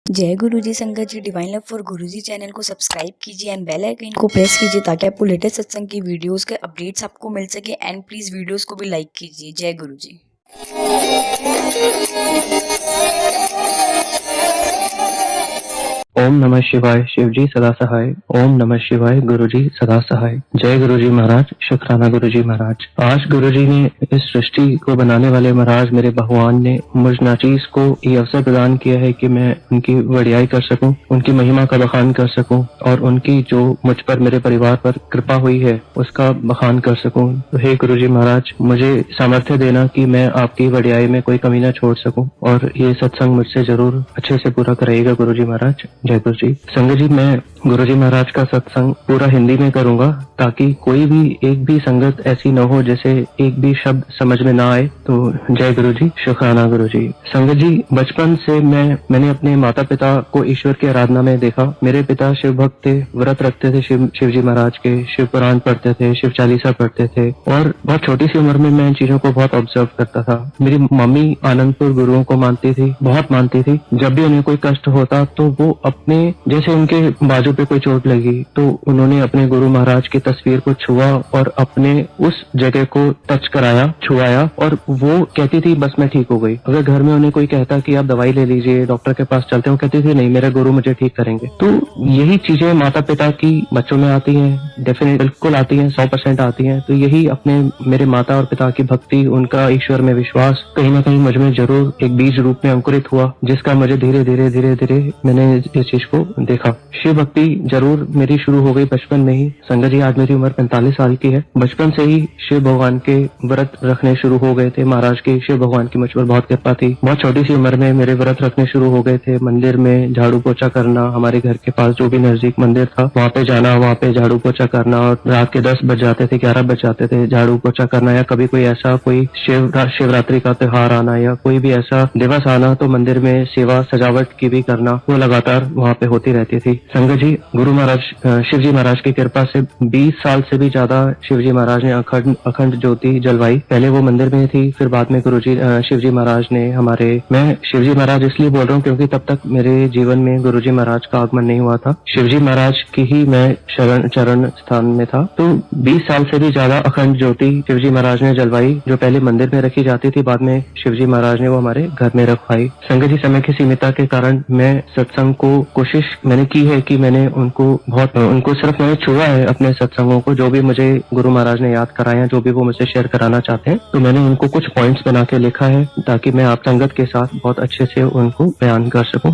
जय गुरु जी संगत जी। Divine love for Guru ji channel को सब्सक्राइब कीजिए एंड बेल आइकन को प्रेस कीजिए ताकि आपको लेटेस्ट सत्संग की वीडियोस के अपडेट्स आपको मिल सके। एंड प्लीज वीडियोस को भी लाइक कीजिए। जय गुरु जी। ओम नमः शिवाय। शिव जी सदा सहाय। ओम नमः शिवाय। गुरु जी सदा सहाय। जय गुरु जी महाराज। शुक्राना गुरु जी महाराज। आज गुरु जी ने इस सृष्टि को बनाने वाले महाराज मेरे भगवान ने मुझ नाचीज को ये अवसर प्रदान किया है कि मैं उनकी वडियाई कर सकूं, उनकी महिमा का बखान कर सकूं और उनकी जो मुझ पर मेरे परिवार पर कृपा हुई है उसका बखान कर सकूं। तो हे गुरु जी महाराज, मुझे सामर्थ्य देना कि मैं आपकी वडियाई में कोई कमी न छोड़ सकूं और ये सत्संग मुझसे जरूर अच्छे से पूरा कराइएगा गुरु जी महाराज। जय गुरु जी। संगत जी, मैं गुरु जी महाराज का सत्संग पूरा हिंदी में करूंगा ताकि कोई भी एक भी संगत ऐसी न हो जैसे एक भी शब्द समझ में ना आए। तो जय गुरु जी। शुक्राना गुरु जी। संगत जी, बचपन से मैंने अपने माता पिता को ईश्वर की आराधना में देखा। मेरे पिता शिव भक्त थे, व्रत रखते थे शिव जी महाराज के, शिव पुराण पढ़ते थे, शिव चालीसा पढ़ते थे और बहुत छोटी सी उम्र में मैं इन चीजों को बहुत ऑब्जर्व करता था। मेरी मम्मी आनंदपुर गुरुओं को मानती थी, बहुत मानती थी। जब भी उन्हें कोई कष्ट होता तो वो अपने, जैसे उनके बाजू पे कोई चोट लगी तो उन्होंने अपने गुरु महाराज की तस्वीर को छुआ और अपने उस जगह को टच कराया, छुआया और वो कहती थी बस मैं ठीक हो गई। अगर घर में उन्हें कोई कहता कि आप दवाई ले लीजिए, डॉक्टर के पास चलते हो, कहती थी नहीं, मेरा गुरु मुझे ठीक करेंगे। तो यही चीजें माता पिता की बच्चों में आती हैं, डेफिनेट बिल्कुल आती हैं, 100% आती हैं। तो यही अपने मेरे माता और पिता की भक्ति, उनका ईश्वर में विश्वास कहीं ना कहीं मुझ में जरूर एक बीज रूप में अंकुरित हुआ, जिसका मुझे धीरे धीरे मैंने इस चीज को देखा। शिव भक्ति जरूर मेरी शुरू हो गई बचपन में ही। संगत जी, आज मेरी उम्र 45 साल की है। बचपन से ही शिव भगवान के व्रत रखने शुरू हो गए थे। महाराज की, शिव भगवान की मुझ पर बहुत कृपा थी। बहुत छोटी सी उम्र में मेरे व्रत रखने शुरू हो गए थे। मंदिर में झाड़ू पोछा करना, हमारे घर के पास जो भी नजदीक मंदिर था वहाँ पे जाना, वहाँ पे झाड़ू पोछा करना और रात के 10 बज जाते थे, 11 बज जाते थे, झाड़ू पोछा करना। या कभी कोई ऐसा कोई शिवरात्रि का त्योहार आना या कोई भी ऐसा दिवस आना तो मंदिर में सेवा सजावट की भी करना, वो लगातार वहाँ पे होती रहती थी। संगत जी, गुरु महाराज शिव जी महाराज की कृपा से 20 साल से भी ज्यादा शिव जी महाराज ने अखंड ज्योति जलवाई। पहले वो मंदिर में थी, फिर बाद में गुरु जी शिव जी महाराज ने मैं शिव जी महाराज इसलिए बोल रहा हूँ क्योंकि तब तक मेरे जीवन में गुरु जी महाराज का आगमन नहीं हुआ था। शिव जी महाराज की ही मैं चरण स्थान में था। तो 20 साल से भी ज्यादा अखंड ज्योति शिव जी महाराज ने जलवाई, जो पहले मंदिर में रखी जाती थी, बाद में शिव जी महाराज ने वो हमारे घर में रखवाई। संगत जी, समय की सीमितता के कारण मैं सत्संग को कोशिश मैंने की है कि मैंने उनको सिर्फ मैंने छुआ है अपने सत्संगों को। जो भी मुझे गुरु महाराज ने याद कराया, जो भी वो मुझे शेयर कराना चाहते हैं, तो मैंने उनको कुछ पॉइंट्स बना के लिखा है ताकि मैं आप संगत के साथ बहुत अच्छे से उनको बयान कर सकूं,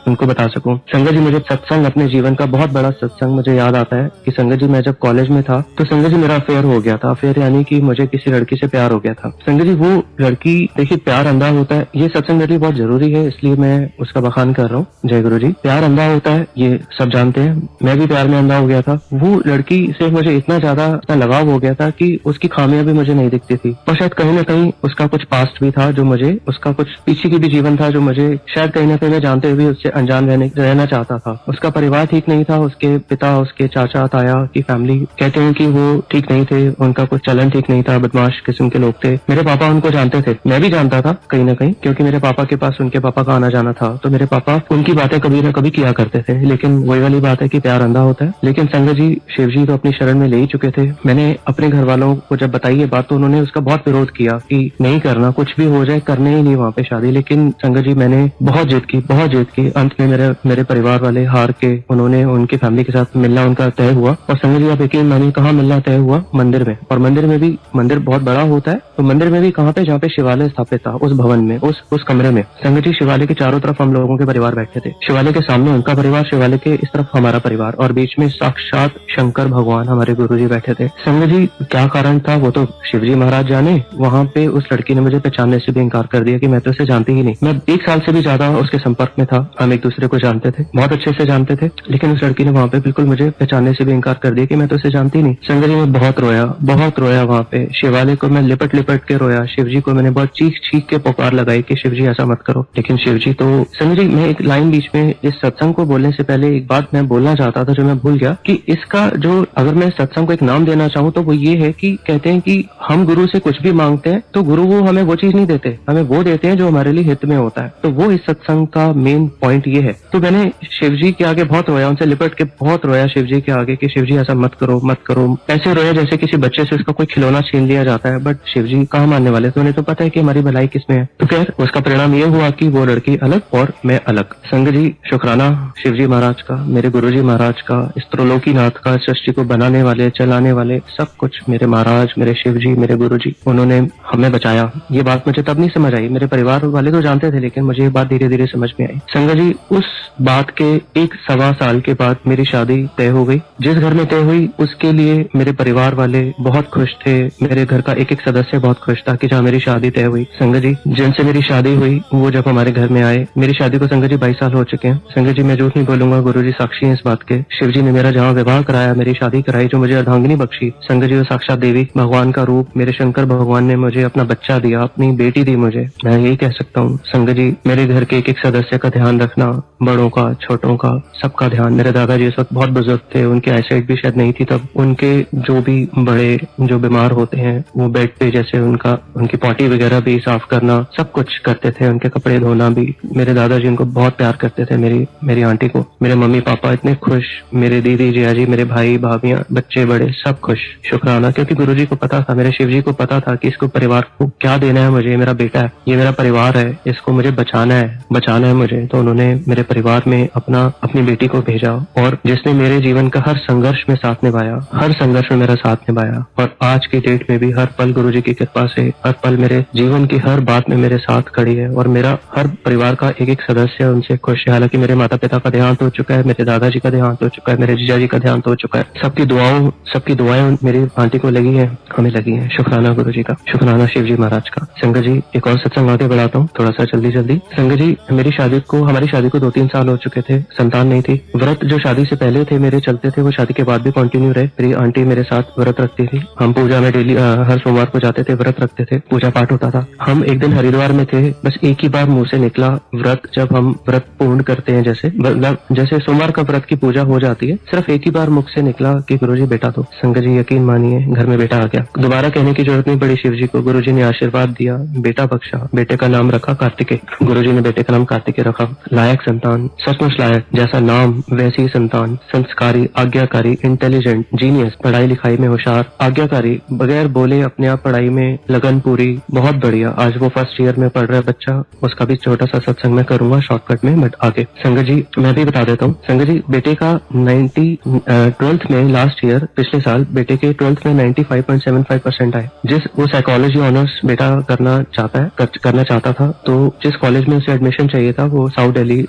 उनको बता सकूं। संगत जी, मुझे सत्संग, अपने जीवन का बहुत बड़ा सत्संग मुझे याद आता है कि संगत जी, मैं जब कॉलेज में था तो संगत जी मेरा अफेयर हो गया था। अफेयर यानी कि मुझे किसी लड़की से प्यार हो गया था। संगत जी, वो लड़की, देखिए प्यार अंधा होता है, ये सत्संग मेरे लिए बहुत जरूरी है, इसलिए मैं उसका बखान कर रहा हूँ। जय गुरु जी। प्यार अंधा होता है, ये सब जानते हैं। मैं भी प्यार में अंधा हो गया था। वो लड़की से मुझे इतना ज्यादा लगाव हो गया था कि उसकी खामियां भी मुझे नहीं दिखती थी और शायद कहीं ना कहीं उसका कुछ पास्ट भी था जो मुझे, उसका कुछ पीछे की भी जीवन था जो मुझे शायद कहीं ना कहीं मैं जानते हुए उससे अनजान रहना चाहता था। उसका परिवार ठीक नहीं था, उसके पिता, उसके चाचा ताया की फैमिली कहते हैं कि वो ठीक नहीं थे, उनका कुछ चलन ठीक नहीं था, बदमाश किस्म के लोग थे। मेरे पापा उनको जानते थे, मैं भी जानता था कहीं ना कहीं, क्योंकि मेरे पापा के पास उनके पापा का आना जाना था। तो मेरे पापा उनकी बातें कभी ना कभी किया करते थे। लेकिन वही वाली बात है कि प्यार अंधा होता है। लेकिन संगत जी, शिव जी तो अपनी शरण में ले ही चुके थे। मैंने अपने घर वालों को जब बताई ये बात तो उन्होंने उसका बहुत विरोध किया कि नहीं करना, कुछ भी हो जाए करने ही नहीं वहाँ पे शादी। लेकिन संगत जी, मैंने बहुत जिद की। अंत में मेरे परिवार वाले हार के उन्होंने उनकी फैमिली के साथ मिलना उनका तय हुआ। और संगत जी, आप यकीन मानिए कहाँ मिलना तय हुआ? मंदिर में। और मंदिर में भी, मंदिर बहुत बड़ा होता है, तो मंदिर में भी कहाँ पे? जहाँ पे शिवालय स्थापित था, उस भवन में, उस कमरे में। संगत जी, शिवालय के चारों तरफ हम लोगों के परिवार बैठे थे। शिवालय के सामने उनका परिवार, शिवालय के इस तरफ हमारा परिवार, और बीच में साक्षात शंकर भगवान हमारे गुरु जी बैठे थे। संगत जी, क्या कारण था वो तो शिव जी महाराज जाने। वहाँ पे उस लड़की ने मुझे पहचानने से भी इनकार कर दिया कि मैं तो उसे जानती ही नहीं। मैं 1 साल से भी ज्यादा उसके संपर्क में था, हम एक दूसरे को जानते थे, बहुत अच्छे से जानते थे। लेकिन उस लड़की ने वहाँ पे बिल्कुल मुझे पहचानने से भी इनकार कर दिया कि मैं तो उसे जानती नहीं। संगत जी, मैं बहुत रोया वहाँ पे। शिवालय को मैं लिपट के रोया। शिव जी को मैंने बहुत चीख के पुकार लगाई कि शिव जी ऐसा मत करो। लेकिन शिव जी तो, संगत जी, मैं एक लाइन बीच में इस सत्संग को बोलने से पहले एक बात मैं बोलना चाहता था जो मैं भूल गया, कि इसका जो अगर मैं सत्संग को एक नाम देना चाहूँ तो वो ये है कि कहते हैं कि हम गुरु से कुछ भी मांगते हैं तो गुरु वो हमें वो चीज नहीं देते, हमें वो देते हैं जो हमारे लिए हित में होता है। तो वो इस सत्संग का मेन पॉइंट ये है। तो मैंने शिव जी के आगे बहुत रोया, उनसे लिपट के बहुत रोया शिव जी के आगे कि शिव जी ऐसा मत करो मत करो। ऐसे रोया जैसे किसी बच्चे से उसका कोई खिलौना छीन लिया जाता है, बट शिव जी कहाँ मानने वाले थे, उन्हें तो पता है कि हमारी भलाई किसमें है। तो खैर उसका परिणाम ये हुआ कि वो लड़की अलग और मैं अलग। संग जी शुक्राना शिव जी महाराज का, मेरे गुरु जी महाराज का, इस त्रिलोकीनाथ का, सृष्टि को बनाने वाले चलाने वाले सब कुछ मेरे महाराज, मेरे शिव जी, मेरे गुरु जी, उन्होंने हमें बचाया। ये बात मुझे तब नहीं समझ आई, मेरे परिवार वाले तो जानते थे लेकिन मुझे ये बात धीरे धीरे समझ में आई। संग जी उस बात के 1-1.25 साल के बाद मेरी शादी तय हो गई। जिस घर में तय हुई उसके लिए मेरे परिवार वाले बहुत खुश थे, मेरे घर का एक एक सदस्य बहुत खुश था कि जहाँ मेरी शादी तय हुई। संग जी जिनसे मेरी शादी हुई वो जब हमारे घर में आए, मेरी शादी को संग जी 22 साल हो चुके हैं। संग जी मैं झूठ नहीं बोलूंगा, गुरु जी साक्षी हैं इस बात के। शिव जी ने मेरा जहाँ विवाह कराया, मेरी शादी कराई, जो मुझे अर्धांगिनी बख्शी, संग जी वो साक्षात देवी भगवान का रूप, मेरे शंकर भगवान ने मुझे अपना बच्चा दिया, अपनी बेटी दी मुझे। मैं यही कह सकता हूँ संग जी मेरे घर के एक एक सदस्य का ध्यान रखना, बड़ों का छोटों का सबका ध्यान। मेरे दादाजी इस वक्त बहुत बुजुर्ग थे, उनकी आईसाइट भी शायद नहीं थी तब। उनके जो भी बड़े जो बीमार होते हैं वो बेड पे जैसे उनकी पॉटी वगैरह भी साफ करना सब कुछ करते थे, उनके कपड़े धोना भी। मेरे दादाजी उनको बहुत प्यार करते थे, मेरी आंटी को। मेरे मम्मी पापा इतने खुश, मेरे दीदी जियाजी, मेरे भाई भाभियां, बच्चे बड़े सब खुश। शुक्राना, क्योंकि गुरुजी को पता था, मेरे शिव जी को पता था कि इसको परिवार को क्या देना है मुझे। ये मेरा बेटा है, ये मेरा परिवार है, इसको मुझे बचाना है मुझे। तो उन्होंने मेरे परिवार में अपनी बेटी को भेजा, और जिसने मेरे जीवन का हर संघर्ष में साथ निभाया, हर संघर्ष में मेरा साथ निभाया। और आज की डेट में भी हर पल गुरुजी की कृपा से, हर पल मेरे जीवन की हर बात में मेरे साथ खड़ी है। और मेरा हर परिवार का एक एक सदस्य उनसे खुश है। हालांकि मेरे माता पिता का देहांत हो चुका है, मेरे दादाजी का देहांत हो चुका है, मेरे जीजा जी का देहांत हो चुका है। सबकी दुआएं मेरी आंटी को लगी है, हमें लगी है। शुक्राना गुरुजी का, शुक्राना शिव जी महाराज का। संग जी एक और सत्संग आगे बढ़ाता हूँ थोड़ा सा जल्दी। संग जी हमारी शादी को 2-3 साल हो चुके थे, संतान नहीं थी। व्रत जो शादी से पहले थे मेरे चलते थे, वो शादी के बाद भी कंटिन्यू रहे। मेरी आंटी मेरे साथ व्रत रखती थी, हम पूजा में डेली हर सोमवार को जाते थे, व्रत रखते थे, पूजा पाठ होता था। हम एक दिन हरिद्वार में थे, बस एक ही बार मुंह से निकला व्रत, जब हम व्रत पूर्ण करते हैं जैसे सोमवार का व्रत की पूजा हो जाती है, सिर्फ एक ही बार मुख से निकला कि गुरुजी बेटा दो। संग जी यकीन मानिए घर में बेटा आ गया। दोबारा कहने की जरूरत नहीं पड़ी शिव जी को। गुरुजी ने आशीर्वाद दिया, बेटा बख्शा, बेटे का नाम रखा कार्तिकेय। गुरुजी ने बेटे का नाम कार्तिकेय रखा। लायक संतान, सचमुच लायक, जैसा नाम वैसी ही संतान। संस्कारी, आज्ञाकारी, इंटेलिजेंट, जीनियस, पढ़ाई लिखाई में होशियार, आज्ञाकारी, बगैर बोले अपने आप पढ़ाई में लगन पूरी, बहुत बढ़िया। आज वो फर्स्ट ईयर में पढ़ रहा है बच्चा, उसका भी छोटा सा सत्संग मैं करूंगा शॉर्टकट में, बट आगे। संगत जी मैं भी बता देता हूँ, संगत जी बेटे का 12th में लास्ट ईयर पिछले साल बेटे के 12th में 95.75% आए। वो साइकोलॉजी ऑनर्स बेटा करना चाहता था, तो जिस कॉलेज में उसे एडमिशन चाहिए था वो साउथ दिल्ली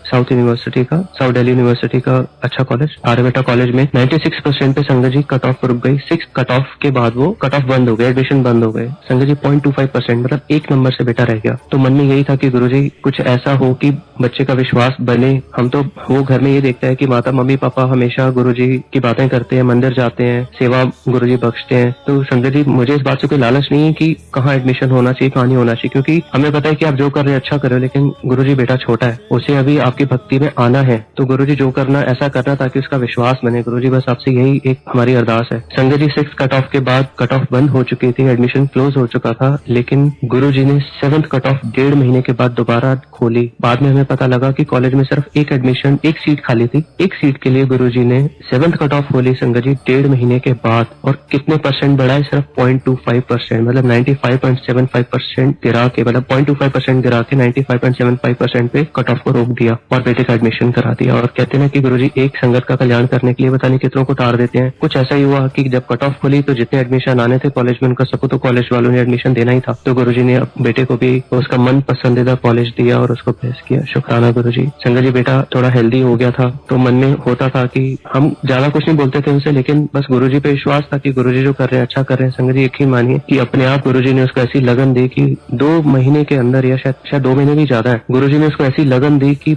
यूनिवर्सिटी का अच्छा कॉलेज आर्यभट्टा कॉलेज में 96% पे संगत जी कट ऑफ रुक गई। 6 कट ऑफ के बाद वो कट ऑफ बंद हो गए, एडमिशन बंद हो गए। संगत जी 0.25% मतलब 1 नंबर से बेटा रह गया। तो मन में यही था कि गुरुजी कुछ ऐसा हो कि बच्चे का विश्वास बने। हम तो वो घर में ये देखता है कि माता मम्मी पापा हमेशा गुरुजी की बातें करते हैं, मंदिर जाते हैं, सेवा गुरुजी बख्शते हैं। तो संगत जी मुझे इस बात से कोई लालच नहीं है कि कहाँ एडमिशन होना चाहिए, कहाँ नहीं होना चाहिए, क्योंकि हमें पता है कि आप जो कर रहे हैं अच्छा कर रहे हो, लेकिन गुरुजी बेटा छोटा है, उसे अभी आपकी भक्ति में आना है। तो गुरुजी जो करना ऐसा करना ताकि उसका विश्वास बने। गुरुजी बस आपसे यही एक हमारी अरदास है। संगत जी 6 कट ऑफ के बाद कट ऑफ बंद हो चुकी थी, एडमिशन क्लोज हो चुका था, लेकिन गुरुजी ने 7th कट ऑफ 1.5 महीने के बाद दोबारा खोली। बाद में हमें पता लगा कि कॉलेज में सिर्फ एक सीट खाली थी। एक सीट के लिए गुरुजी ने 7th कट ऑफ खोली संगत जी 1.5 महीने के बाद। और कितने परसेंट बढ़ाए? सिर्फ 0.25%, मतलब 95.75% गिरा के, मतलब 0.25% गिरा के 95.75% पे कट ऑफ को रोक दिया और बेटे का एडमिशन करा दिया। और कहते हैं कि गुरुजी एक संगत का कल्याण करने के लिए पता नहीं कितनों को तार देते हैं। कुछ ऐसा ही हुआ कि जब कट ऑफ खुली तो जितने एडमिशन आने थे कॉलेज में, उनका सबको तो कॉलेज वालों ने एडमिशन देना ही था। तो गुरुजी ने बेटे को भी उसका मन पसंदीदा कॉलेज दिया और उसको प्रेस किया। शुक्राना गुरुजी। संगत जी बेटा थोड़ा हेल्दी हो गया था, तो मन में होता था कि हम ज्यादा कुछ नहीं बोलते थे उनसे, लेकिन बस गुरुजी पे विश्वास था कि गुरुजी जो कर रहे हैं अच्छा कर रहे हैं। संगत जी यकीन मानिए कि अपने आप गुरुजी ने उसको ऐसी लगन दी कि 2 महीने के अंदर, या शायद 2 महीने भी ज्यादा है, गुरुजी ने उसको ऐसी लगन दी कि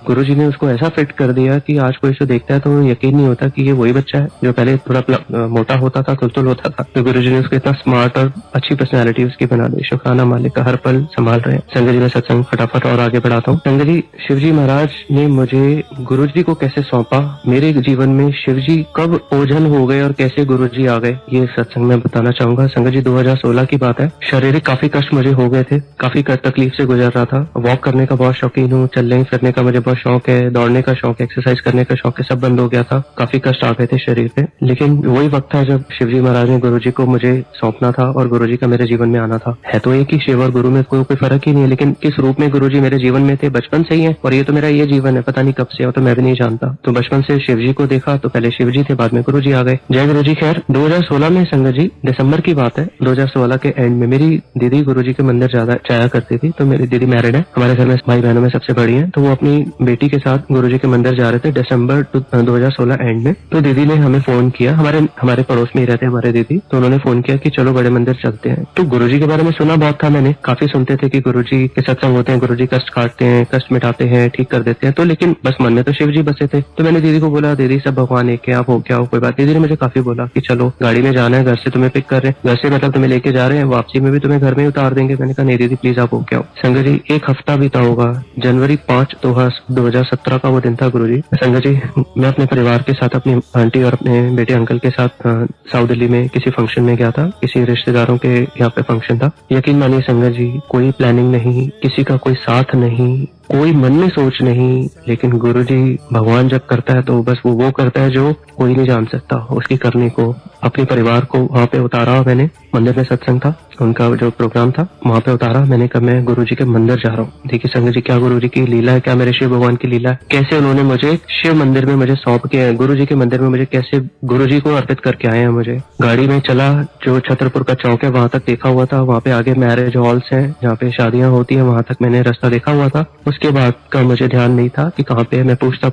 गुरुजी ने उसको ऐसा फिट कर दिया कि आज कोई इसे देखता है तो यकीन नहीं होता कि ये वही बच्चा है जो पहले थोड़ा मोटा होता था, तुलतुल होता था। तो गुरुजी ने उसको इतना स्मार्ट और अच्छी पर्सनैलिटी उसकी बना दी। शुक्राना मालिक का, हर पल संभाल रहे हैं। संगत जी मैं सत्संग फटाफट और आगे बढ़ाता हूँ। संगत जी शिव जी महाराज ने मुझे गुरुजी को कैसे सौंपा, मेरे जीवन में शिवजी कब ओझल हो गए और कैसे गुरुजी आ गए, ये सत्संग में बताना चाहूंगा। संगत जी 2016 की बात है। शारीरिक काफी कष्ट मुझे हो गए थे, काफी तकलीफ से गुजर रहा था। वॉक करने का बहुत शौकीन हूँ, चलने फिरने का मुझे बहुत शौक है, दौड़ने का शौक है, एक्सरसाइज करने का शौक है, सब बंद हो गया था। काफी कष्ट आ गए थे शरीर पे। लेकिन वही वक्त था जब शिवजी महाराज ने गुरुजी को मुझे सौंपना था और गुरुजी का मेरे जीवन में आना था। है तो एक ही शिव और गुरु में कोई फर्क ही नहीं है, लेकिन किस रूप में गुरुजी मेरे जीवन में थे बचपन से ही है। और ये तो मेरा ये जीवन है, पता नहीं कब से, और तो मैं भी नहीं जानता। तो बचपन से शिवजी को देखा तो पहले शिवजी थे, बाद में गुरुजी आ गए। जय गुरुजी। खैर 2016 में संगत जी दिसंबर की बात है, 2016 के एंड में मेरी दीदी गुरुजी के मंदिर ज्यादा जाया करती थी। तो मेरी दीदी मैरिड है, हमारे घर में भाई बहनों में सबसे बड़ी है। तो वो अपनी बेटी के साथ गुरुजी के मंदिर जा रहे थे दिसंबर 2016 एंड में। तो दीदी ने हमें फोन किया, हमारे पड़ोस में ही रहते हैं हमारे दीदी। तो उन्होंने फोन किया कि चलो बड़े मंदिर चलते हैं। तो गुरुजी के बारे में सुना बहुत था मैंने, काफी सुनते थे कि गुरुजी के सत्संग होते हैं, गुरुजी कष्ट काटते हैं, कष्ट मिटाते हैं, ठीक कर देते हैं। तो लेकिन बस मन में तो शिव जी बसे थे। तो मैंने दीदी को बोला, दीदी सब भगवान एक है, आप हो क्या हो, कोई बात। दीदी ने मुझे काफी बोला कि चलो गाड़ी में जाना है, घर से तुम्हें पिक कर रहे हैं, घर से मतलब तुम्हें लेके जा रहे हैं, वापसी में भी तुम्हें घर में उतार देंगे। मैंने कहा नहीं दीदी प्लीज आप हो क्या हो। संगत जी एक हफ्ता बीता होगा, जनवरी 5 2017 का वो दिन था गुरुजी। संगत जी मैं अपने परिवार के साथ, अपनी आंटी और अपने बेटे अंकल के साथ साउथ दिल्ली में किसी फंक्शन में गया था, किसी रिश्तेदारों के यहाँ पे फंक्शन था। यकीन मानिए संगत जी कोई प्लानिंग नहीं, किसी का कोई साथ नहीं, कोई मन में सोच नहीं, लेकिन गुरुजी भगवान जब करता है तो बस वो करता है जो कोई नहीं जान सकता उसकी करने को। अपने परिवार को वहाँ पे उतारा, मैंने मंदिर में सत्संग था, उनका जो प्रोग्राम था वहाँ पे उतारा। मैंने कहा मैं गुरुजी के मंदिर जा रहा हूँ। देखिए संगत जी क्या गुरुजी की लीला है, क्या मेरे शिव भगवान की लीला है, कैसे उन्होंने मुझे शिव मंदिर में मुझे सौंप के आए, गुरुजी के मंदिर में मुझे कैसे गुरुजी को अर्पित करके आए हैं। मुझे गाड़ी में चला, जो छतरपुर का चौक है वहां तक देखा हुआ था, वहाँ पे आगे मैरिज हॉल्स हैं जहाँ पे शादियां होती है, वहां तक मैंने रास्ता देखा हुआ था। उसके बाद का मुझे ध्यान नहीं था कि कहाँ पे। मैं पूछता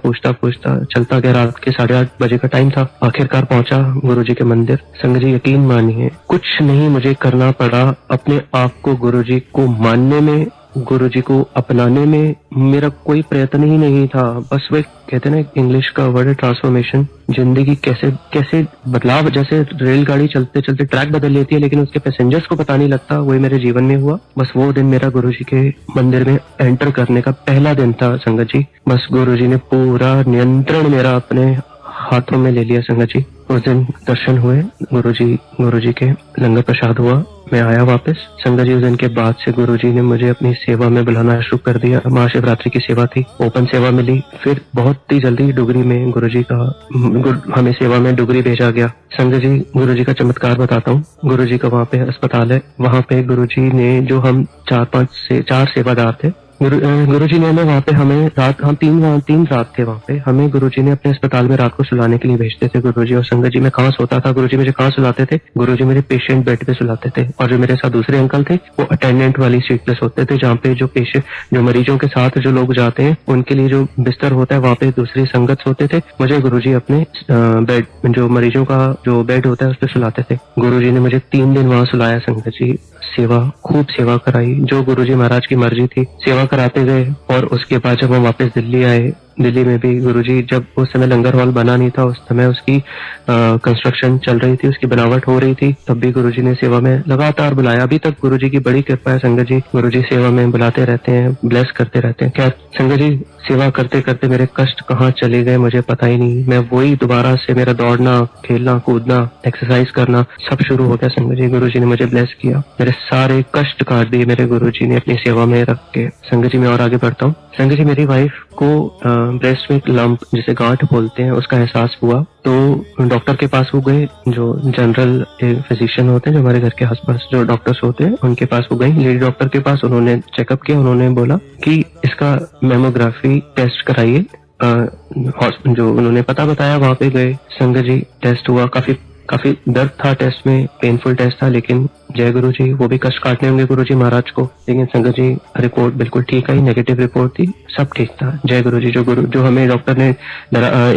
चलता गया, रात के 8:30 बजे का टाइम था। आखिरकार पहुंचा गुरुजी के मंदिर। संगत जी यकीन मानिए कुछ नहीं मुझे करना पड़ा, अपने आप को गुरुजी को मानने में, गुरुजी को अपनाने में मेरा कोई प्रयत्न ही नहीं था। बस वो कहते ना इंग्लिश का वर्ड है ट्रांसफॉर्मेशन। जिंदगी कैसे बदलाव, जैसे रेलगाड़ी चलते चलते ट्रैक बदल लेती है लेकिन उसके पैसेंजर्स को पता नहीं लगता, वही मेरे जीवन में हुआ। बस वो दिन मेरा गुरुजी के मंदिर में एंटर करने का पहला दिन था संगत जी। बस गुरुजी ने पूरा नियंत्रण मेरा अपने हाथों में ले लिया संगत जी। उस दिन दर्शन हुए गुरुजी के, लंगर प्रसाद हुआ, मैं आया वापस। संगत जी उस दिन के बाद से गुरुजी ने मुझे अपनी सेवा में बुलाना शुरू कर दिया। महाशिवरात्रि की सेवा थी, ओपन सेवा मिली। फिर बहुत ही जल्दी डुगरी में गुरुजी का हमें सेवा में डुगरी भेजा गया। संगत जी गुरुजी का चमत्कार बताता हूँ। गुरुजी का वहाँ पे अस्पताल है, वहाँ पे गुरुजी ने जो हम 4 सेवादार थे, गुरुजी ने वहाँ पे हमें रात, हम तीन रात थे वहाँ पे, हमें गुरुजी ने अपने अस्पताल में रात को सुलाने के लिए भेजते थे गुरुजी। और संगत जी मैं कहाँ सोता था, गुरुजी मुझे कहाँ सुलाते थे, गुरुजी मेरे पेशेंट बेड पे सुलाते थे। और जो मेरे साथ दूसरे अंकल थे वो अटेंडेंट वाली सीट पे सोते थे, जहाँ पे जो मरीजों के साथ जो लोग जाते हैं उनके लिए जो बिस्तर होता है वहाँ पे दूसरी संगत सोते थे। मुझे गुरुजी अपने बेड, जो मरीजों का जो बेड होता है उस पर सुलाते थे। गुरुजी ने मुझे 3 दिन वहाँ सुलाया संगत जी। सेवा, खूब सेवा कराई, जो गुरुजी महाराज की मर्जी थी सेवा कराते गए। और उसके बाद जब हम वापस दिल्ली आए, दिल्ली में भी गुरुजी, जब उस समय लंगर हॉल बना नहीं था, उस समय उसकी कंस्ट्रक्शन चल रही थी, उसकी बनावट हो रही थी, तब भी गुरुजी ने सेवा में लगातार बुलाया। अभी तक गुरुजी की बड़ी कृपा है संगत जी, गुरुजी सेवा में बुलाते रहते हैं, ब्लेस करते रहते हैं। क्या संगत जी सेवा करते करते मेरे कष्ट कहाँ चले गए मुझे पता ही नहीं। मैं वही दोबारा से मेरा दौड़ना, खेलना, कूदना, एक्सरसाइज करना सब शुरू हो गया संगत जी। गुरुजी ने मुझे ब्लेस किया, मेरे सारे कष्ट काट दिए मेरे गुरुजी ने अपनी सेवा में रख के। संगत जी मैं और आगे बढ़ता हूँ। संगत जी मेरी वाइफ को ब्रेस्ट में एक लंप, जिसे गांठ बोलते हैं, उसका एहसास हुआ। तो डॉक्टर के पास वो गए, जो जनरल फिजिशियन होते हैं, जो हमारे घर के आसपास जो डॉक्टर्स होते हैं उनके पास वो गई, लेडी डॉक्टर के पास। उन्होंने चेकअप किया, उन्होंने बोला कि इसका मेमोग्राफी टेस्ट कराइए। जो उन्होंने पता बताया वहां पे गए, संगत जी टेस्ट हुआ। काफी दर्द था टेस्ट में, पेनफुल टेस्ट था, लेकिन जय गुरु जी, वो भी कष्ट काटने होंगे गुरु जी महाराज को, लेकिन संगत जी रिपोर्ट बिल्कुल ठीक आई, नेगेटिव रिपोर्ट थी, सब ठीक था। जय गुरु जी। जो हमें डॉक्टर ने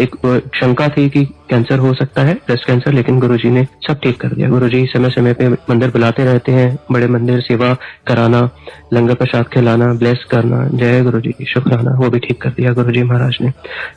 एक शंका थी कि कैंसर हो सकता है, ब्रेस्ट कैंसर, लेकिन गुरु जी ने सब ठीक कर दिया। गुरु जी समय समय पे मंदिर बुलाते रहते हैं, बड़े मंदिर सेवा कराना, लंगर प्रसाद खिलाना, ब्लेस करना, जय गुरु जी, शुक्राना, वो भी ठीक कर दिया गुरु जी महाराज ने।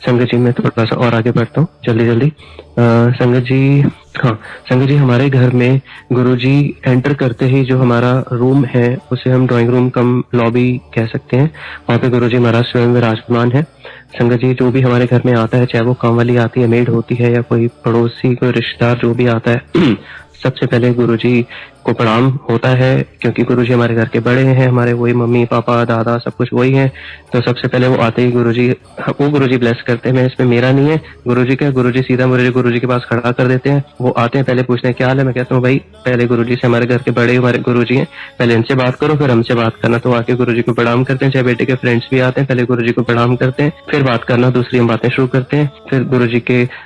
संगत जी मैं थोड़ा सा और आगे बढ़ता हूँ जल्दी। संगत जी, हाँ संगत जी हमारे घर में गुरुजी एंटर करते ही जो हमारा रूम है उसे हम ड्राइंग रूम कम लॉबी कह सकते हैं, वहाँ पे गुरुजी महाराज स्वयं विराजमान है। संगत जी जो भी हमारे घर में आता है, चाहे वो काम वाली आती है, मेड होती है, या कोई पड़ोसी, कोई रिश्तेदार जो भी आता है सबसे पहले गुरुजी को प्रणाम होता है, क्योंकि गुरुजी हमारे घर के बड़े हैं, हमारे वही मम्मी पापा दादा सब कुछ वही हैं। तो सबसे पहले वो आते ही गुरुजी ब्लेस करते हैं। मैं इसमें मेरा नहीं है, गुरुजी का। गुरुजी सीधा मुझे गुरुजी के पास खड़ा कर देते हैं। वो आते हैं, पहले पूछते हैं क्या हाल है। मैं कहता हूँ भाई पहले गुरुजी से, हमारे घर के बड़े हमारे गुरुजी हैं, पहले इनसे बात करो फिर हमसे बात करना। तो आके गुरुजी को प्रणाम करते हैं। चाहे बेटे के फ्रेंड्स भी आते हैं, पहले गुरुजी को प्रणाम करते हैं, फिर बात करना, दूसरी हम बातें शुरू करते हैं। फिर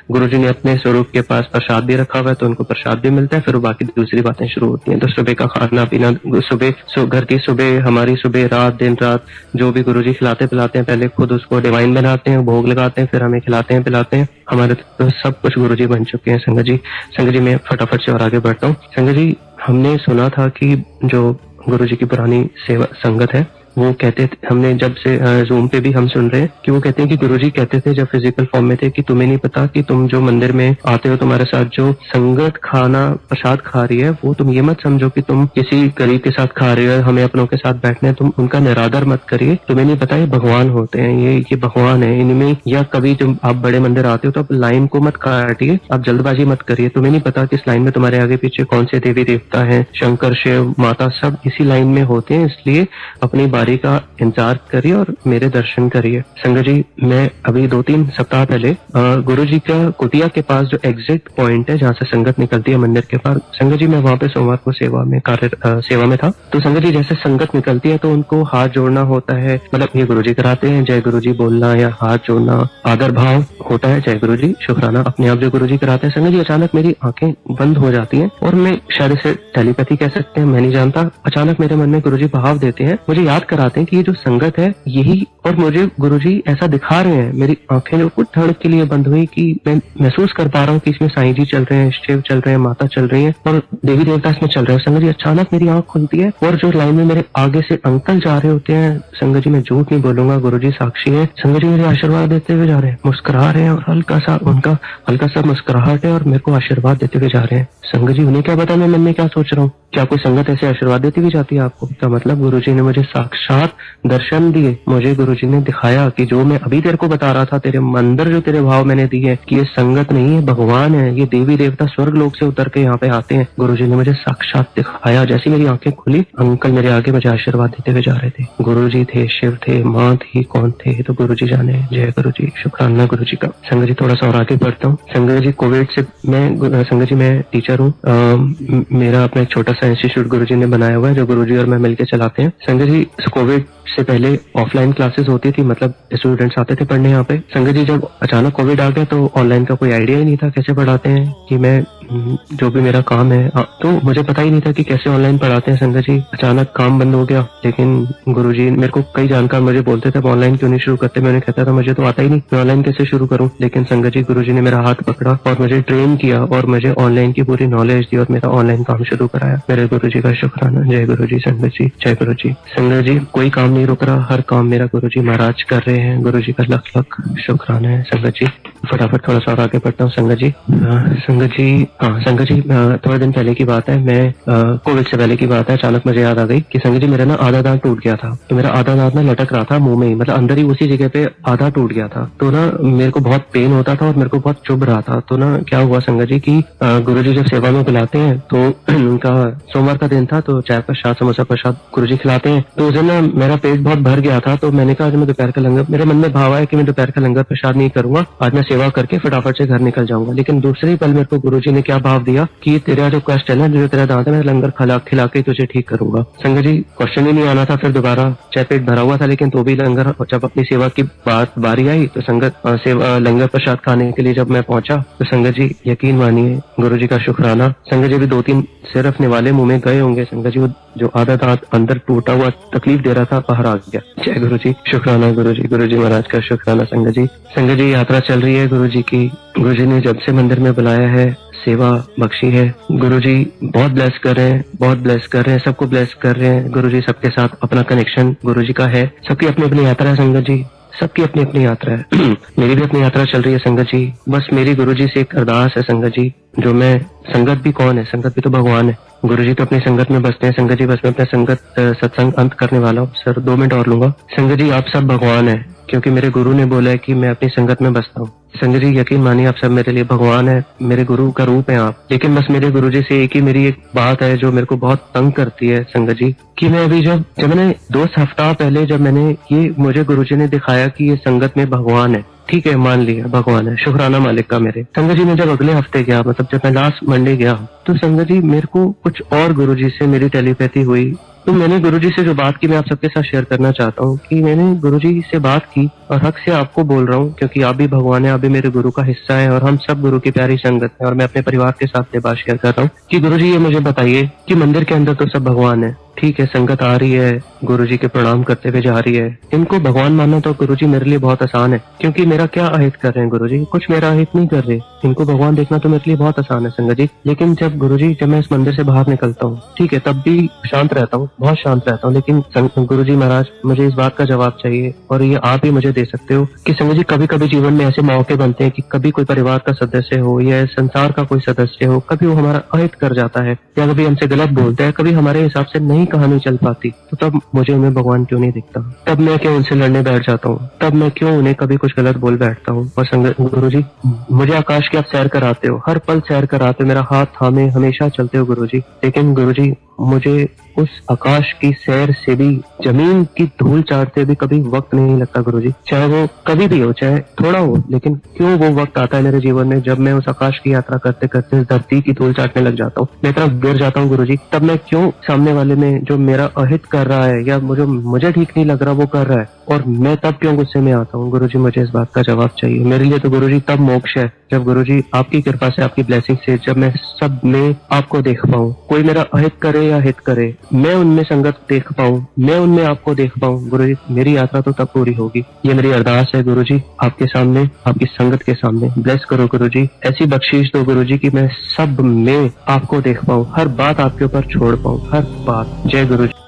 गुरुजी ने अपने स्वरूप के पास प्रसाद भी रखा हुआ है, तो उनको प्रसाद भी मिलता है। फिर बाकी दूसरी बातें शुरू होती हैं। तो सुबह का खाना पीना, घर की सुबह, हमारी सुबह, रात, दिन रात जो भी गुरुजी खिलाते पिलाते हैं, पहले खुद उसको डिवाइन बनाते हैं, भोग लगाते हैं, फिर हमें खिलाते हैं पिलाते हैं। हमारे तो सब कुछ गुरुजी बन चुके हैं। संगत जी मैं फटाफट से और आगे बढ़ता हूँ। संगत जी हमने सुना था कि जो गुरुजी की पुरानी सेवा संगत है, वो कहते थे, हमने जब से जूम पे भी हम सुन रहे हैं कि वो कहते हैं कि गुरुजी कहते थे जब फिजिकल फॉर्म में थे कि तुम्हें नहीं पता कि तुम जो मंदिर में आते हो, तुम्हारे साथ जो संगत खाना प्रसाद खा रही है, वो तुम ये मत समझो कि तुम किसी गरीब के साथ खा रहे हो, हमें अपनों के साथ बैठना है, तुम उनका निरादर मत करिए। तुम्हें नहीं पता ये भगवान होते हैं, ये भगवान है इनमें। या कभी जब आप बड़े मंदिर आते हो तो आप लाइन को मत काटिए, आप जल्दबाजी मत करिए। तुम्हें नहीं पता कि इस लाइन में तुम्हारे आगे पीछे कौन से देवी देवता है, शंकर शिव माता सब इसी लाइन में होते हैं, इसलिए अपनी बारी का इंतजार करिए और मेरे दर्शन करिए। संगत जी मैं अभी 2-3 सप्ताह पहले गुरुजी का कुटिया के पास जो एग्जिट पॉइंट है जहाँ से संगत निकलती है मंदिर के पास, संगत जी मैं वहाँ पे सोमवार को सेवा में था। तो संगत जी जैसे संगत निकलती है तो उनको हाथ जोड़ना होता है, मतलब ये गुरुजी कराते हैं, जय गुरुजी बोलना या हाथ जोड़ना, आदर भाव होता है, जय गुरुजी शुक्राना अपने आप जो गुरुजी कराते हैं। संगत जी अचानक मेरी आंखें बंद हो जाती हैं और मैं शायद इसे टेलीपैथी कह सकते हैं, मैं नहीं जानता। अचानक मेरे मन में गुरुजी भाव देते हैं, मुझे याद कराते हैं कि ये जो संगत है यही, और मुझे गुरुजी ऐसा दिखा रहे हैं। मेरी आंखें जो कुछ क्षण के लिए बंद हुई कि मैं महसूस कर पा रहा हूँ कि इसमें साईं जी चल रहे हैं, शिव चल रहे हैं, माता चल रही है और देवी देवता इसमें चल रहे हैं। संगत जी अचानक मेरी आंख खुलती है और जो लाइन में मेरे आगे से अंकल जा रहे होते हैं, संगत जी मैं झूठ नहीं बोलूंगा, गुरुजी साक्षी है, संगत जी मुझे आशीर्वाद देते हुए जा रहे हैं, मुस्कुरा रहे हैं और उनका हल्का सा मुस्कुराहट है और मेरे को आशीर्वाद देते हुए जा रहे हैं। संगत जी उन्हें क्या पता मैं मन में क्या सोच रहा हूँ। क्या कोई संगत ऐसे आशीर्वाद देती हुई जाती है आपको? क्या मतलब गुरुजी ने मुझे साक्षात दर्शन दिए, मुझे गुरुजी ने दिखाया कि जो मैं अभी तेरे को बता रहा था, तेरे अंदर जो तेरे भाव मैंने दिए कि ये संगत नहीं है, भगवान है, ये देवी देवता स्वर्ग लोक से उतर के यहाँ पे आते हैं। गुरुजी ने मुझे साक्षात दिखाया। जैसी मेरी आंखें खुली, अंकल मेरे आगे मुझे आशीर्वाद देते हुए जा रहे थे। गुरुजी थे, शिव थे, माँ थी, कौन थे तो गुरुजी जाने। जय गुरुजी शुक्राना गुरुजी का। संगत जी थोड़ा सा और आगे बढ़ता हूँ। संगत जी कोविड से संगत जी मैं टीचर हूँ, मेरा अपना एक छोटा सा इंस्टीट्यूट गुरुजी ने बनाया हुआ है जो गुरुजी और मैं मिलकर चलाते हैं। संगत जी कोविड से पहले ऑफलाइन क्लासेस होती थी, मतलब स्टूडेंट्स आते थे पढ़ने यहाँ पे। संगत जी जब अचानक कोविड आ गया तो ऑनलाइन का कोई आइडिया ही नहीं था कैसे पढ़ाते हैं, कि मैं जो भी मेरा काम है तो मुझे पता ही नहीं था कि कैसे ऑनलाइन पढ़ाते हैं। संगत जी अचानक काम बंद हो गया, लेकिन गुरुजी मेरे को कई जानकार मुझे बोलते थे ऑनलाइन क्यों नहीं शुरू करते। मैंने कहता था मुझे तो आता ही नहीं, मैं ऑनलाइन कैसे शुरू करूँ। लेकिन संगत जी गुरुजी ने मेरा हाथ पकड़ा और मुझे ट्रेन किया और मुझे ऑनलाइन की पूरी नॉलेज दी और मेरा ऑनलाइन काम शुरू कराया। मेरे गुरुजी का शुक्राना। जय गुरुजी। संगत जी जय गुरुजी। संगत जी कोई काम नहीं रुक रहा, हर काम मेरा गुरुजी महाराज कर रहे हैं। गुरुजी का लख लख शुक्राना है। संगत जी फटाफट थोड़ा सा और आगे बढ़ता हूँ। संगत जी संगत जी थोड़े दिन पहले की बात है, मैं कोविड से पहले की बात है, अचानक मुझे याद आ गई कि संगत जी मेरा ना आधा दांत टूट गया था। तो मेरा आधा दांत ना लटक रहा था मुंह में ही, मतलब अंदर ही उसी जगह पे आधा टूट गया था। तो ना मेरे को बहुत पेन होता था और मेरे को बहुत चुभ रहा था। तो ना क्या हुआ संगत जी की गुरुजी जब सेवा में बुलाते हैं तो उनका सोमवार का दिन था, तो चाय प्रसाद समोसा प्रसाद गुरुजी खिलाते हैं। तो उस दिन ना मेरा पेट बहुत भर गया था, तो मैंने कहा आज मैं दोपहर का लंगर, मेरे मन में भाव आया कि मैं दोपहर का लंगर प्रसाद नहीं करूंगा, आज मैं सेवा करके फटाफट से घर निकल जाऊंगा। लेकिन दूसरे ही पल मेरे को गुरुजी ने क्या भाव दिया कि तेरा जो क्वेश्चन है ना, जो तेरा दांत है, मैं लंगर खिला के तुझे ठीक करूंगा। संगत जी क्वेश्चन ही नहीं आना था, फिर दोबारा चाहे पेट भरा हुआ था लेकिन तो भी लंगर, जब अपनी सेवा की बारी आई तो संगत लंगर प्रसाद खाने के लिए जब मैं पहुंचा तो संगत जी यकीन मानिए गुरुजी का शुक्राना, संगत जी भी 2-3 सिर रखने वाले मुंह में गए होंगे। संगत जी वो जो आधा दांत अंदर टूटा हुआ तकलीफ दे रहा था बाहर आ गया। जय गुरुजी शुक्राना गुरुजी। गुरुजी महाराज का शुक्राना। संगत जी यात्रा चल रही है गुरुजी की। गुरुजी ने जब से मंदिर में बुलाया है सेवा बख्शी है। गुरुजी बहुत ब्लेस कर रहे हैं, बहुत ब्लेस कर रहे हैं, सबको ब्लेस कर रहे हैं। गुरुजी सबके साथ अपना कनेक्शन गुरुजी का है। सबकी अपनी अपनी यात्रा है संगत जी, सबकी अपनी अपनी यात्रा है। मेरी भी अपनी यात्रा चल रही है संगत जी। बस मेरी गुरुजी से एक अरदास है संगत जी, जो मैं, संगत भी कौन है, संगत भी तो भगवान है। गुरुजी तो अपनी संगत में बसते हैं संगत जी। बस मैं अपने संगत सत्संग अंत करने वाला हूँ सर, 2 मिनट और लूंगा। संगत जी आप सब भगवान है, क्योंकि मेरे गुरु ने बोला है कि मैं अपनी संगत में बसता हूँ। संगत जी, यकीन मानिए आप सब मेरे लिए भगवान है, मेरे गुरु का रूप है आप। लेकिन बस मेरे गुरु जी से एक ही मेरी एक बात है जो मेरे को बहुत तंग करती है संगत जी, कि मैं अभी जब मैंने 2 हफ्ता पहले जब मैंने ये मुझे गुरु जी ने दिखाया कि ये संगत में भगवान है, ठीक है मान लिया भगवान है, शुक्राना मालिक का मेरे। संगत जी मैं जब अगले हफ्ते गया, मतलब जब मैं लास्ट मंडे गया, तो संगत जी मेरे को कुछ और गुरु जी से मेरी टेलीपैथी हुई। तो मैंने गुरुजी से जो बात की मैं आप सबके साथ शेयर करना चाहता हूँ कि मैंने गुरुजी से बात की और हक से आपको बोल रहा हूँ, क्योंकि आप भी भगवान है, आप भी मेरे गुरु का हिस्सा है और हम सब गुरु की प्यारी संगत है। और मैं अपने परिवार के साथ ये बात शेयर कर रहा हूँ कि गुरुजी ये मुझे बताइए कि मंदिर के अंदर तो सब भगवान है, ठीक है, संगत आ रही है, गुरुजी के प्रणाम करते हुए जा रही है। इनको भगवान मानना तो गुरुजी मेरे लिए बहुत आसान है, क्योंकि मेरा क्या अहित कर रहे हैं गुरुजी, कुछ मेरा अहित नहीं कर रहे। इनको भगवान देखना तो मेरे लिए बहुत आसान है संगत जी। लेकिन जब गुरुजी, जब मैं इस मंदिर से बाहर निकलता हूँ, ठीक है, तब भी शांत रहता हूँ, बहुत शांत रहता हूँ। लेकिन गुरुजी महाराज मुझे इस बात का जवाब चाहिए, और ये आप ही मुझे दे सकते हो कि संगत जी कभी कभी जीवन में ऐसे मौके बनते हैं कि कभी कोई परिवार का सदस्य हो या संसार का कोई सदस्य हो, कभी वो हमारा अहित कर जाता है या कभी हमसे गलत बोलता है, कभी हमारे हिसाब से नहीं कहानी चल पाती, तो तब मुझे उन्हें भगवान क्यों नहीं दिखता? तब मैं क्यों उनसे लड़ने बैठ जाता हूँ? तब मैं क्यों उन्हें कभी कुछ गलत बोल बैठता हूँ? और संगत गुरुजी, मुझे आकाश की आप सैर कराते हो, हर पल सैर कराते हो, मेरा हाथ थामे हमेशा चलते हो गुरुजी। लेकिन गुरुजी मुझे उस आकाश की सैर से भी जमीन की धूल चाटते भी कभी वक्त नहीं लगता गुरुजी, चाहे वो कभी भी हो, चाहे थोड़ा हो, लेकिन क्यों वो वक्त आता है मेरे जीवन में जब मैं उस आकाश की यात्रा करते करते धरती की धूल चाटने लग जाता हूँ, मैं इतना गिर जाता हूँ गुरुजी। तब मैं क्यों सामने वाले में जो मेरा अहित कर रहा है या मुझे ठीक नहीं लग रहा वो कर रहा है, और मैं तब क्यों गुस्से में आता हूँ? गुरुजी मुझे इस बात का जवाब चाहिए। मेरे लिए तो गुरुजी तब मोक्ष है जब गुरुजी आपकी कृपा से, आपकी ब्लेसिंग से, जब मैं सब में आपको देख पाऊँ, कोई मेरा अहित करे या हित करे, मैं उनमें संगत देख पाऊँ, मैं उनमें आपको देख पाऊँ। गुरुजी मेरी यात्रा तो तब पूरी होगी। ये मेरी अरदास है गुरुजी आपके सामने, आपकी संगत के सामने। ब्लेस करो गुरुजी, ऐसी बख्शीश दो गुरुजी कि मैं सब में आपको देख पाऊँ, हर बात आपके ऊपर छोड़ पाऊँ, हर बात। जय गुरुजी।